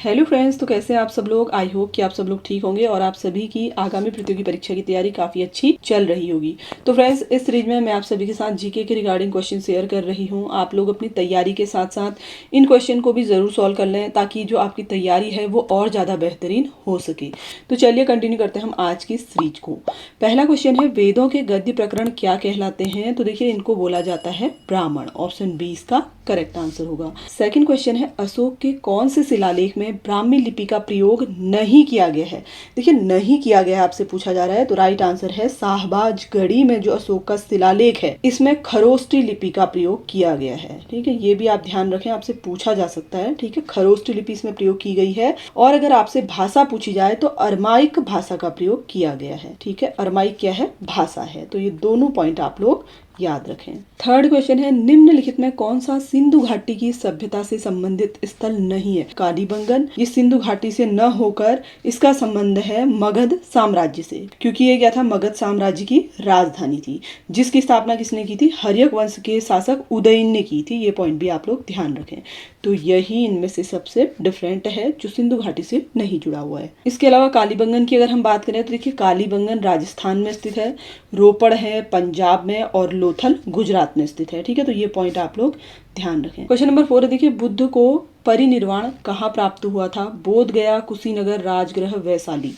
Hello friends, तो कैसे हैं आप सब लोग। आई होप कि आप सब लोग ठीक होंगे और आप सभी की आगामी प्रतियोगी परीक्षा की तैयारी काफ़ी अच्छी चल रही होगी। तो फ्रेंड्स, इस सीरीज में मैं आप सभी के साथ जीके के रिगार्डिंग क्वेश्चन शेयर कर रही हूं। आप लोग अपनी तैयारी के साथ साथ इन क्वेश्चन को भी ज़रूर सॉल्व कर लें ताकि जो आपकी तैयारी है वो और ज़्यादा बेहतरीन हो सके। तो चलिए कंटिन्यू करते हैं हम आज की सीरीज को। पहला क्वेश्चन है, वेदों के गद्य प्रकरण क्या कहलाते हैं। तो देखिए, इनको बोला जाता है ब्राह्मण। ऑप्शन बी इसका करेक्ट आंसर होगा। सेकंड क्वेश्चन है, अशोक के कौन से शिलालेख में ब्राह्मी लिपि का प्रयोग नहीं किया गया है। देखिए, नहीं किया गया है आपसे पूछा जा रहा है, तो राइट आंसर है शाहबाज गढ़ी में जो अशोक का शिलालेख है इसमें खरोष्टी लिपि का प्रयोग किया गया है। ठीक है, ये भी आप ध्यान रखें, आपसे पूछा जा सकता है। ठीक है, खरोष्टी लिपि इसमें प्रयोग की गई है। और अगर आपसे भाषा पूछी जाए तो अरमाइक भाषा का प्रयोग किया गया है। ठीक है, अरमाइक क्या है, भाषा है। तो ये दोनों पॉइंट आप लोग याद रखें। थर्ड क्वेश्चन है, निम्नलिखित में कौन सा सिंधु घाटी की सभ्यता से संबंधित स्थल नहीं है। कालीबंगन, ये सिंधु घाटी से न होकर इसका संबंध है मगध साम्राज्य से, क्योंकि ये क्या था, मगध साम्राज्य की राजधानी थी जिसकी स्थापना किसने की थी, हर्यक वंश के शासक उदयन ने की थी। ये पॉइंट भी आप लोग ध्यान रखें। तो यही इनमें से सबसे डिफरेंट है जो सिंधु घाटी से नहीं जुड़ा हुआ है। इसके अलावा कालीबंगन की अगर हम बात करें तो देखिए, कालीबंगन राजस्थान में स्थित है, रोपड़ है पंजाब में और लोथल गुजरात में स्थित है। ठीक है, तो ये पॉइंट आप लोग ध्यान रखें। क्वेश्चन नंबर 4 है, देखिए, बुद्ध को परिनिर्वाण कहाँ प्राप्त हुआ था। बोध गया, कुशीनगर, राजगृह, वैशाली।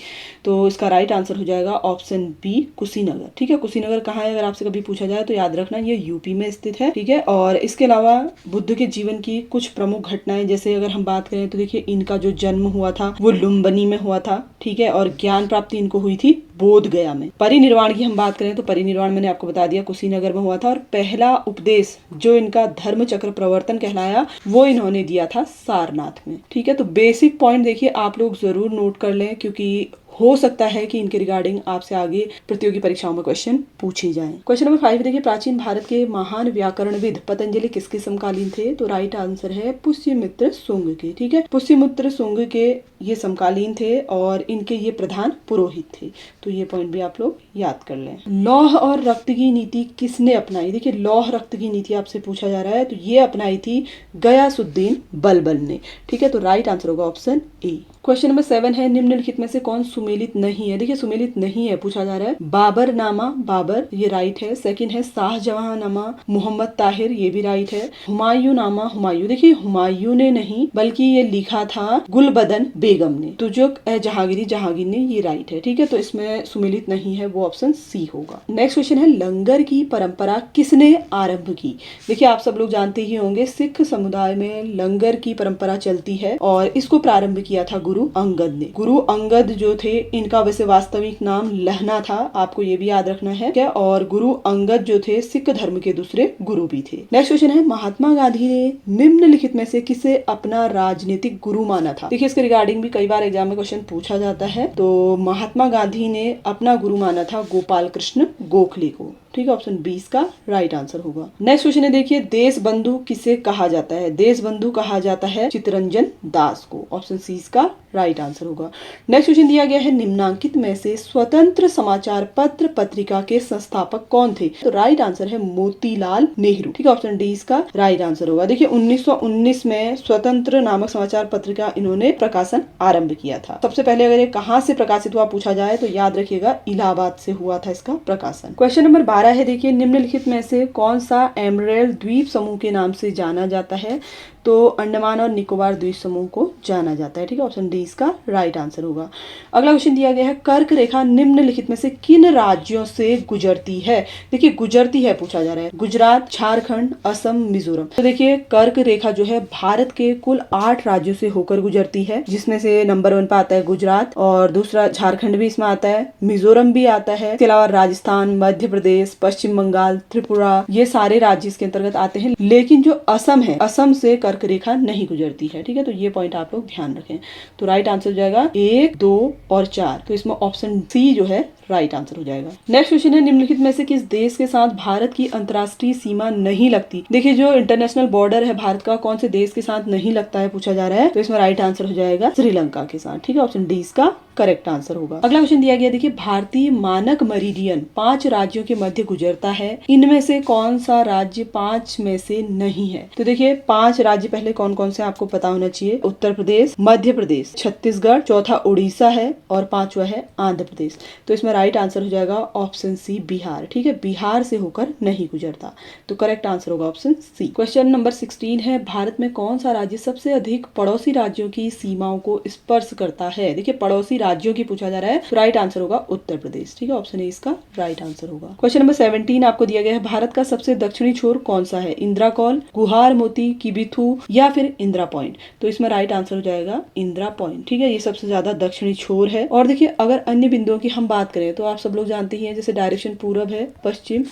तो इसका राइट आंसर हो जाएगा ऑप्शन बी, कुशीनगर। ठीक है, कुशीनगर कहाँ है अगर आपसे कभी पूछा जाए तो याद रखना ये यूपी में स्थित है। ठीक है, और इसके अलावा बुद्ध के जीवन की कुछ प्रमुख घटनाएं, जैसे अगर हम बात करें तो देखिए, इनका जो जन्म हुआ था वो लुम्बिनी में हुआ था। ठीक है, और ज्ञान प्राप्ति इनको हुई थी बोध गया में। परिनिर्वाण की हम बात करें तो परिनिर्वाण मैंने आपको बता दिया कुशीनगर में हुआ था। और पहला उपदेश जो इनका धर्म चक्र प्रवर्तन कहलाया वो इन्होंने दिया था सारनाथ में। ठीक है, तो बेसिक पॉइंट देखिए आप लोग जरूर नोट कर लें, क्योंकि हो सकता है कि इनके रिगार्डिंग आपसे आगे प्रतियोगी परीक्षाओं में क्वेश्चन पूछे जाएं। क्वेश्चन नंबर 5 देखिए, प्राचीन भारत के महान व्याकरणविद पतंजलि किसके समकालीन थे। तो राइट आंसर है पुष्यमित्र शुंग के। ठीक है, पुष्यमित्र शुंग के ये समकालीन थे और इनके ये प्रधान पुरोहित थे। तो ये पॉइंट भी आप लोग याद कर लें। लौह और रक्त की नीति किसने अपनाई। देखिए, लौह रक्त की नीति आपसे पूछा जा रहा है, तो ये अपनाई थी गयासुद्दीन बलबन ने। ठीक है, तो राइट आंसर होगा ऑप्शन ए। क्वेश्चन नंबर 7 है, निम्नलिखित में से कौन सुमेलित नहीं है। देखिए, सुमेलित नहीं है पूछा जा रहा है। बाबर नामा बाबर, ये राइट है। सेकंड है शाहजहां नामा मोहम्मद ताहिर, ये भी राइट है। हुमायूं नामा हुमायूं, देखिए हुमायूं ने नहीं बल्कि ये लिखा था गुलबदन बेगम ने। तो जो जहांगीरी जहांगीर ने, ये राइट है। ठीक है, तो इसमें सुमेलित नहीं है, वो ऑप्शन सी होगा। नेक्स्ट क्वेश्चन है, लंगर की परंपरा किसने आरंभ की। देखिए, आप सब लोग जानते ही होंगे सिख समुदाय में लंगर की परंपरा चलती है और इसको प्रारंभ किया था गुरु अंगद ने। गुरु अंगद जो थे, इनका वैसे वास्तविक नाम लहना था, आपको ये भी याद रखना है क्या। और गुरु अंगद जो थे सिख धर्म के दूसरे गुरु भी थे। नेक्स्ट क्वेश्चन है, महात्मा गांधी ने निम्नलिखित में से किसे अपना राजनीतिक गुरु माना था। देखिए, इसके रिगार्डिंग भी कई बार एग्जाम में क्वेश्चन पूछा जाता है। तो महात्मा गांधी ने अपना गुरु माना था गोपाल कृष्ण गोखले को। ठीक है, ऑप्शन 20 का राइट आंसर होगा। नेक्स्ट क्वेश्चन है, देखिए, देश बंधु किसे कहा जाता है। देश बंधु कहा जाता है चित्तरंजन दास को। ऑप्शन सी का राइट आंसर होगा। नेक्स्ट क्वेश्चन दिया गया है, निम्नांकित में से स्वतंत्र समाचार पत्र पत्रिका के संस्थापक कौन थे। तो राइट आंसर है मोतीलाल नेहरू। ठीक है, ऑप्शन डी इसका राइट आंसर होगा। देखिए, 1919 में स्वतंत्र नामक समाचार पत्रिका इन्होंने प्रकाशन आरंभ किया था। सबसे पहले अगर ये कहाँ से प्रकाशित हुआ पूछा जाए तो याद रखिएगा इलाहाबाद से हुआ था इसका प्रकाशन। क्वेश्चन नंबर 12 है, देखिए, निम्नलिखित में से कौन सा एमरेल द्वीप समूह के नाम से जाना जाता है। तो अंडमान और निकोबार द्वीप समूह को जाना जाता है। ठीक है, ऑप्शन डी इसका राइट आंसर होगा। अगला क्वेश्चन दिया गया है, कर्क रेखा निम्नलिखित में से किन राज्यों से गुजरती है। देखिए, गुजरती है पूछा जा रहा है, गुजरात, झारखंड, असम, मिजोरम। तो देखिए, कर्क रेखा जो है भारत के कुल 8 राज्यों से होकर गुजरती है, जिसमें से नंबर 1 पे आता है गुजरात और दूसरा झारखंड भी इसमें आता है, मिजोरम भी आता है। इसके अलावा राजस्थान, मध्य प्रदेश, पश्चिम बंगाल, त्रिपुरा, ये सारे राज्य इसके अंतर्गत आते हैं। लेकिन जो असम है, असम से कर्क रेखा नहीं गुजरती है। ठीक है, तो ये पॉइंट आप लोग ध्यान रखें। तो राइट आंसर हो जाएगा 1, 2 और 4। तो इसमें ऑप्शन सी जो है राइट आंसर हो जाएगा। नेक्स्ट क्वेश्चन है, निम्नलिखित में से किस देश के साथ भारत की अंतर्राष्ट्रीय सीमा नहीं लगती। देखिए, जो इंटरनेशनल बॉर्डर है भारत का, कौन से देश के साथ नहीं लगता है पूछा जा रहा है। तो इसमें राइट आंसर हो जाएगा श्रीलंका के साथ। ठीक है, ऑप्शन डी इसका करेक्ट आंसर होगा। अगला क्वेश्चन दिया गया, देखिए, भारतीय मानक मरीडियन 5 राज्यों के मध्य गुजरता है, इनमें से कौन सा राज्य 5 में से नहीं है। तो देखिए, 5 राज्य राज्य पहले कौन कौन से आपको पता होना चाहिए। उत्तर प्रदेश, मध्य प्रदेश, छत्तीसगढ़, चौथा उड़ीसा है और पांचवा है आंध्र प्रदेश। तो इसमें राइट आंसर हो जाएगा ऑप्शन सी बिहार। ठीक है, बिहार से होकर नहीं गुजरता, तो करेक्ट आंसर होगा ऑप्शन सी। क्वेश्चन नंबर 16 है, भारत में कौन सा राज्य सबसे अधिक पड़ोसी राज्यों की सीमाओं को स्पर्श करता है। देखिए पड़ोसी राज्यों की पूछा जा रहा है, तो राइट आंसर होगा उत्तर प्रदेश। ठीक है, ऑप्शन ए इसका राइट आंसर होगा। क्वेश्चन नंबर 17 आपको दिया गया है, भारत का सबसे दक्षिणी छोर कौन सा है। इंदिरा कॉल, गुहार मोती, किबिथु या फिर इंदिरा पॉइंट। तो इसमें राइट आंसर हो जाएगा इंदिरा पॉइंट। ठीक है, ये सबसे ज्यादा दक्षिणी छोर है। और देखिए अगर अन्य बिंदुओं की हम बात करें तो आप सब लोग जानते ही हैं, जैसे डायरेक्शन पूरब है, पश्चिम,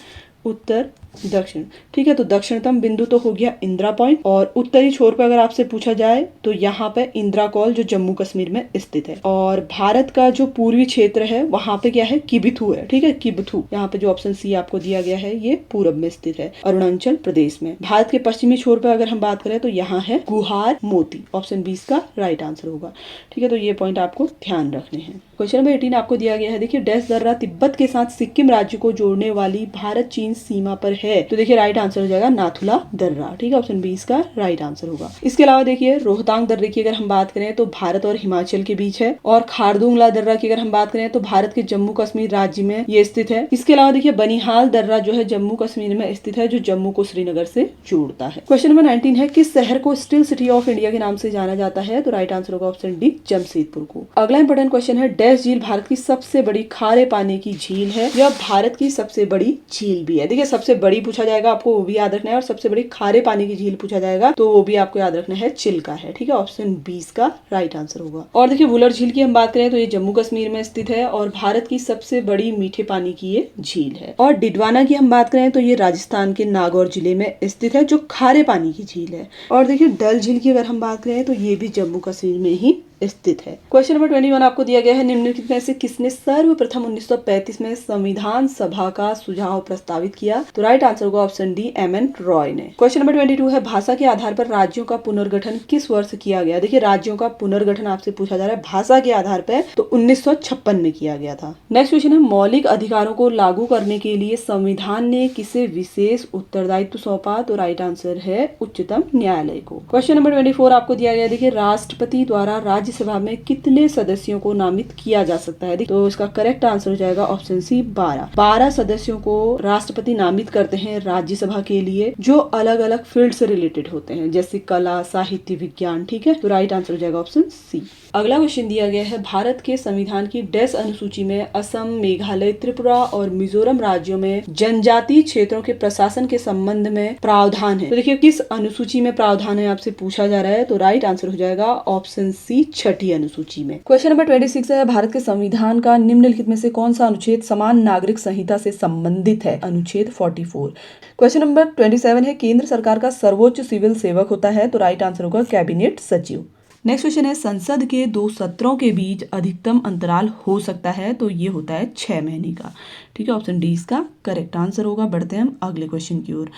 उत्तर, दक्षिण। ठीक है, तो दक्षिणतम बिंदु तो हो गया इंदिरा पॉइंट, और उत्तरी छोर पर अगर आपसे पूछा जाए तो यहाँ पे इंदिरा कॉल जो जम्मू कश्मीर में स्थित है। और भारत का जो पूर्वी क्षेत्र है वहाँ पे क्या है, किबिथु है। ठीक है, किबिथु यहाँ पे जो ऑप्शन सी आपको दिया गया है ये पूरब में स्थित है, अरुणाचल प्रदेश में। भारत के पश्चिमी छोर पर अगर हम बात करें तो यहाँ है गुहार मोती। ऑप्शन 20 का राइट आंसर होगा। ठीक है, तो ये पॉइंट आपको ध्यान रखने हैं। क्वेश्चन नंबर 18 आपको दिया गया है, देखिए डैश दर्रा तिब्बत के साथ सिक्किम राज्य को जोड़ने वाली भारत चीन सीमा पर है। तो देखिए राइट आंसर हो जाएगा नाथुला दर्रा। ठीक है, ऑप्शन 20 का राइट आंसर होगा। इसके अलावा देखिए रोहतांग दर्रे की अगर हम बात करें तो भारत और हिमाचल के बीच है, और खारदुंगला दर्रा की अगर हम बात करें तो भारत के जम्मू कश्मीर राज्य में ये स्थित है। इसके अलावा देखिए बनिहाल दर्रा जो है जम्मू कश्मीर में स्थित है, जो जम्मू को श्रीनगर से जोड़ता है। क्वेश्चन नंबर 19 है, किस शहर को स्टील सिटी ऑफ इंडिया के नाम से जाना जाता है। तो राइट आंसर होगा ऑप्शन डी, जमशेदपुर को। अगला इंपॉर्टेंट क्वेश्चन है, डैश झील भारत की सबसे बड़ी खारे पानी की झील है, यह भारत की सबसे बड़ी झील भी है। देखिए सबसे बड़ी पूछा जाएगा आपको वो भी याद रखना है, और सबसे बड़ी खारे पानी की झील पूछा जाएगा तो वो भी आपको याद रखना है, चिल्का है। ठीक है, ऑप्शन 20 का राइट आंसर होगा। और देखिए वुलर झील की हम बात करें तो ये जम्मू कश्मीर में स्थित है, और भारत की सबसे बड़ी मीठे पानी की ये झील है। और डिडवाना की हम बात करें तो ये राजस्थान के नागौर जिले में स्थित है, जो खारे पानी की झील है। और देखिए डल झील की अगर हम बात करें तो ये भी जम्मू कश्मीर में ही स्थित है। क्वेश्चन नंबर 21 आपको दिया गया है, निम्नलिखित में से किसने सर्वप्रथम 1935 में संविधान सभा का सुझाव प्रस्तावित किया। तो राइट आंसर होगा ऑप्शन डी, एम.एन. रॉय ने। क्वेश्चन नंबर 22 है, भाषा के आधार पर राज्यों का पुनर्गठन किस वर्ष किया गया। देखिए राज्यों का पुनर्गठन आपसे पूछा जा रहा है भाषा के आधार पर, तो 1956 में किया गया था। नेक्स्ट क्वेश्चन है, मौलिक अधिकारों को लागू करने के लिए संविधान ने किसे विशेष उत्तरदायित्व सौंपा। तो राइट आंसर है उच्चतम न्यायालय को। क्वेश्चन नंबर 24 आपको दिया गया, देखिए राष्ट्रपति द्वारा राज्यसभा में कितने सदस्यों को नामित किया जा सकता है। तो इसका करेक्ट आंसर हो जाएगा ऑप्शन सी, 12 सदस्यों को राष्ट्रपति नामित करते हैं राज्यसभा के लिए, जो अलग अलग फील्ड से रिलेटेड होते हैं, जैसे कला, साहित्य, विज्ञान। ठीक है, तो राइट आंसर हो जाएगा ऑप्शन सी। अगला क्वेश्चन दिया गया है, भारत के संविधान की डैश अनुसूची में असम, मेघालय, त्रिपुरा और मिजोरम राज्यों में जनजातीय क्षेत्रों के प्रशासन के संबंध में प्रावधान है। तो देखिए किस अनुसूची में प्रावधान है आपसे पूछा जा रहा है, तो राइट आंसर हो जाएगा ऑप्शन सी, छठी अनुसूची में। क्वेश्चन नंबर 26 है, भारत के संविधान का निम्नलिखित में से कौन सा अनुच्छेद समान नागरिक संहिता से संबंधित है। अनुच्छेद 44। क्वेश्चन नंबर 27 है, केंद्र सरकार का सर्वोच्च सिविल सेवक होता है। तो राइट आंसर होगा कैबिनेट सचिव। नेक्स्ट क्वेश्चन है, संसद के 2 सत्रों के बीच अधिकतम अंतराल हो सकता है। तो ये होता है 6 महीने का। ठीक है, ऑप्शन डी इसका करेक्ट आंसर होगा। बढ़ते हैं हम अगले क्वेश्चन की ओर।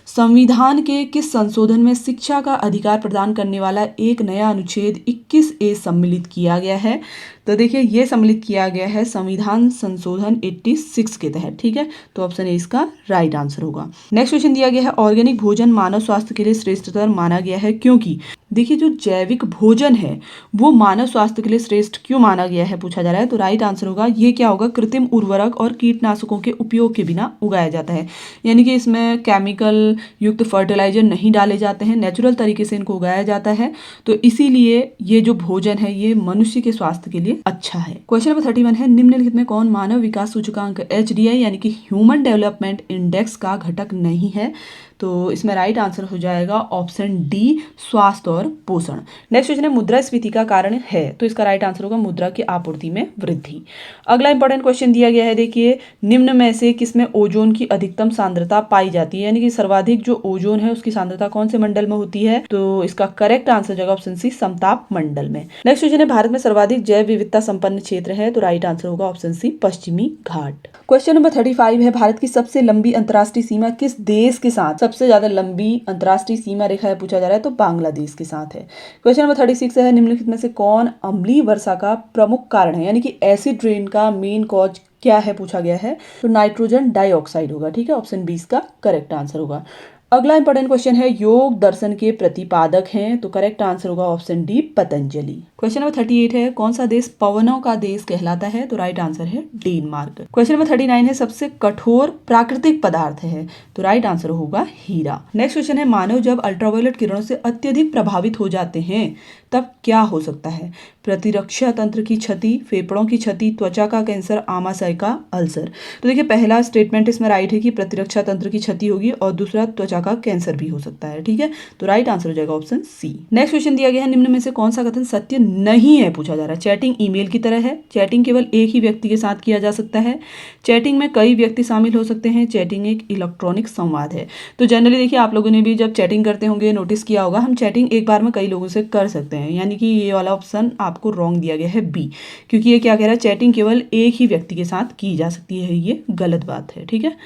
संविधान के किस संशोधन में शिक्षा का अधिकार प्रदान करने वाला एक नया अनुच्छेद 21A सम्मिलित किया गया है। तो देखिए ये सम्मिलित किया गया है संविधान संशोधन 86 के तहत। ठीक है, तो ऑप्शन ए इसका राइट आंसर होगा। नेक्स्ट क्वेश्चन दिया गया है, ऑर्गेनिक भोजन मानव स्वास्थ्य के लिए श्रेष्ठतर माना गया है, क्योंकि देखिए जो जैविक भोजन है वो मानव स्वास्थ्य के लिए श्रेष्ठ क्यों माना गया है पूछा जा रहा है। तो राइट आंसर होगा ये क्या होगा, कृत्रिम उर्वरक और कीटनाशकों के उपयोग के बिना उगाया जाता है, यानी कि इसमें केमिकल युक्त फर्टिलाइजर नहीं डाले जाते हैं, नेचुरल तरीके से इनको उगाया जाता है। तो इसीलिए ये जो भोजन है ये मनुष्य के स्वास्थ्य के लिए अच्छा है। क्वेश्चन नंबर 31 है, निम्नलिखित में कौन मानव विकास सूचकांक HDI यानी कि ह्यूमन डेवलपमेंट इंडेक्स का घटक नहीं है। तो इसमें राइट आंसर हो जाएगा ऑप्शन डी, स्वास्थ्य और पोषण। नेक्स्ट क्वेश्चन है, मुद्रास्फीति का कारण है। तो इसका राइट आंसर होगा मुद्रा की आपूर्ति में वृद्धि। अगला इंपॉर्टेंट क्वेश्चन दिया गया है, देखिए निम्न में से किसमें ओजोन की अधिकतम सांद्रता पाई जाती है, यानी कि सर्वाधिक जो ओजोन है उसकी सांद्रता कौन से मंडल में होती है। तो इसका करेक्ट आंसर जाएगा ऑप्शन सी, समताप मंडल में। नेक्स्ट क्वेश्चन है, भारत में सर्वाधिक जैव विविधता संपन्न क्षेत्र है। तो राइट आंसर होगा ऑप्शन सी, पश्चिमी घाट। क्वेश्चन नंबर 35 है, भारत की सबसे लंबी अंतर्राष्ट्रीय सीमा किस देश के साथ सबसे ज्यादा लंबी अंतर्राष्ट्रीय सीमा रेखा है पूछा जा रहा है। तो बांग्लादेश के साथ है। क्वेश्चन नंबर 36 है, निम्नलिखित में से कौन अम्लीय वर्षा का प्रमुख कारण है, यानी कि एसिड रेन का मेन कॉज क्या है पूछा गया है। तो नाइट्रोजन डाइऑक्साइड होगा। ठीक है, ऑप्शन 20 का करेक्ट आंसर होगा। अगला इंपॉर्टेंट क्वेश्चन है, योग दर्शन के प्रतिपादक हैं, तो करेक्ट आंसर होगा option D Patanjali. Question number 38 है, कौन सा देश पवनों का देश कहलाता है, तो राइट आंसर है डेनमार्क। क्वेश्चन नंबर 39 है, सबसे कठोर प्राकृतिक पदार्थ है, तो राइट आंसर होगा हीरा। नेक्स्ट क्वेश्चन है, मानव जब अल्ट्रावायलेट किरणों से अत्यधिक प्रभावित हो जाते हैं तब क्या हो सकता है, प्रतिरक्षा तंत्र की क्षति, फेफड़ों की क्षति, त्वचा का कैंसर, आमाशय का अल्सर। तो देखिए पहला स्टेटमेंट इसमें राइट है कि प्रतिरक्षा तंत्र की क्षति होगी और दूसरा त्वचा का कैंसर भी हो सकता है, ठीक है, तो राइट आंसर हो जाएगा ऑप्शन सी। नेक्स्ट क्वेश्चन दिया गया है, निम्न में से कौन सा कथन सत्य नहीं है पूछा जा रहा है। चैटिंग ईमेल की तरह है, चैटिंग केवल एक ही व्यक्ति के साथ किया जा सकता है, चैटिंग में कई व्यक्ति शामिल हो सकते हैं, चैटिंग एक इलेक्ट्रॉनिक संवाद है। तो जनरली देखिए आप लोगों ने भी जब चैटिंग करते होंगे नोटिस किया होगा, हम चैटिंग एक बार में कई लोगों से कर सकते हैं, यानी कि ये वाला ऑप्शन आपको रॉन्ग दिया गया है बी, क्योंकि ये क्या कह रहा है, चैटिंग केवल एक ही व्यक्ति के साथ की जा सकती है, ये गलत बात है, ठीक है।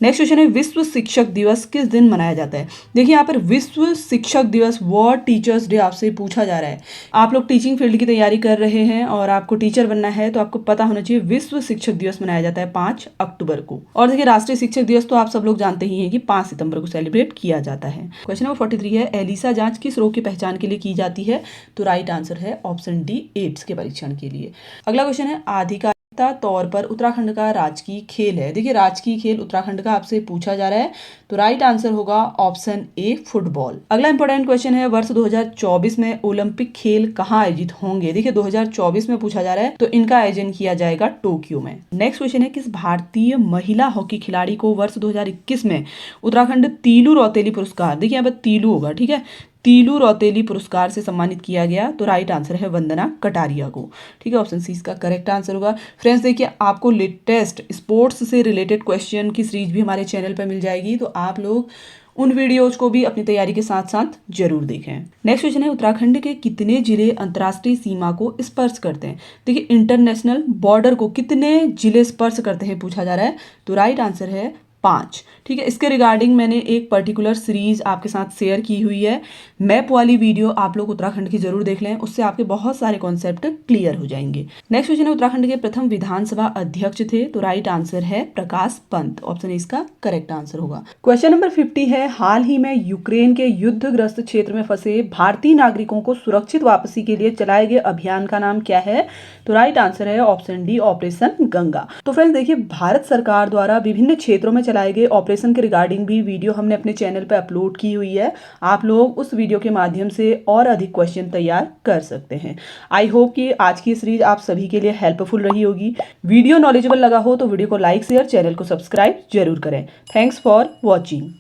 नेक्स्ट क्वेश्चन है, विश्व शिक्षक दिवस किस दिन मनाया जाता है। देखिए यहाँ पर विश्व शिक्षक दिवस वर्ल्ड टीचर्स डे आपसे पूछा जा रहा है। आप लोग टीचिंग फील्ड की तैयारी कर रहे हैं और आपको टीचर बनना है तो आपको पता होना चाहिए विश्व शिक्षक दिवस मनाया जाता है 5 अक्टूबर को। और देखिए राष्ट्रीय शिक्षक दिवस तो आप सब लोग जानते ही हैं कि 5 सितंबर को सेलिब्रेट किया जाता है। क्वेश्चन नंबर 43 है, एलिसा जांच किस रोग की पहचान के लिए की जाती है, तो राइट आंसर है ऑप्शन डी एड्स के परीक्षण के लिए। अगला क्वेश्चन है, आधिकारिक तौर पर उत्तराखंड का राजकीय खेल है। देखिए राजकीय खेल उत्तराखंड का आपसे पूछा जा रहा है, तो राइट आंसर होगा ऑप्शन ए फुटबॉल। अगला इंपॉर्टेंट क्वेश्चन है, वर्ष 2024 में ओलंपिक खेल कहाँ आयोजित होंगे। देखिए 2024 में पूछा जा रहा है, तो इनका आयोजन किया जाएगा टोक्यो में। नेक्स्ट क्वेश्चन है, किस भारतीय महिला हॉकी खिलाड़ी को वर्ष 2021 में उत्तराखंड तीलू रौतेली पुरस्कार, देखिए यहाँ पर तीलू होगा, ठीक है, तीलू रौतेली पुरस्कार से सम्मानित किया गया, तो राइट आंसर है वंदना कटारिया को, ठीक है, ऑप्शन सी इसका करेक्ट आंसर होगा। फ्रेंड्स देखिए आपको लेटेस्ट स्पोर्ट्स से रिलेटेड क्वेश्चन की सीरीज भी हमारे चैनल पर मिल जाएगी, तो आप लोग उन वीडियोज को भी अपनी तैयारी के साथ साथ जरूर देखें। नेक्स्ट क्वेश्चन है, उत्तराखंड के कितने जिले अंतर्राष्ट्रीय सीमा को स्पर्श करते हैं। देखिए इंटरनेशनल बॉर्डर को कितने जिले स्पर्श करते हैं पूछा जा रहा है, तो राइट आंसर है 5, ठीक है। इसके रिगार्डिंग मैंने एक पर्टिकुलर सीरीज आपके साथ शेयर की हुई है, मैप वाली वीडियो आप लोग उत्तराखंड की जरूर देख लें, उससे आपके बहुत सारे कॉन्सेप्ट क्लियर हो जाएंगे। नेक्स्ट क्वेश्चन है, उत्तराखंड के प्रथम विधानसभा अध्यक्ष थे, तो राइट आंसर है प्रकाश पंत, ऑप्शन इसका करेक्ट आंसर होगा। क्वेश्चन नंबर 50 है, हाल ही में यूक्रेन के युद्धग्रस्त क्षेत्र में फंसे भारतीय नागरिकों को सुरक्षित वापसी के लिए चलाए गए अभियान का नाम क्या है, तो राइट आंसर है ऑप्शन डी ऑपरेशन गंगा। तो फ्रेंड्स देखिए भारत सरकार द्वारा विभिन्न क्षेत्रों में चलाए गए ऑपरेशन के रिगार्डिंग भी वीडियो हमने अपने चैनल पर अपलोड की हुई है, आप लोग उस वीडियो के माध्यम से और अधिक क्वेश्चन तैयार कर सकते हैं। आई होप कि आज की सीरीज आप सभी के लिए हेल्पफुल रही होगी। वीडियो नॉलेजेबल लगा हो तो वीडियो को लाइक शेयर, चैनल को सब्सक्राइब जरूर करें। Thanks for watching.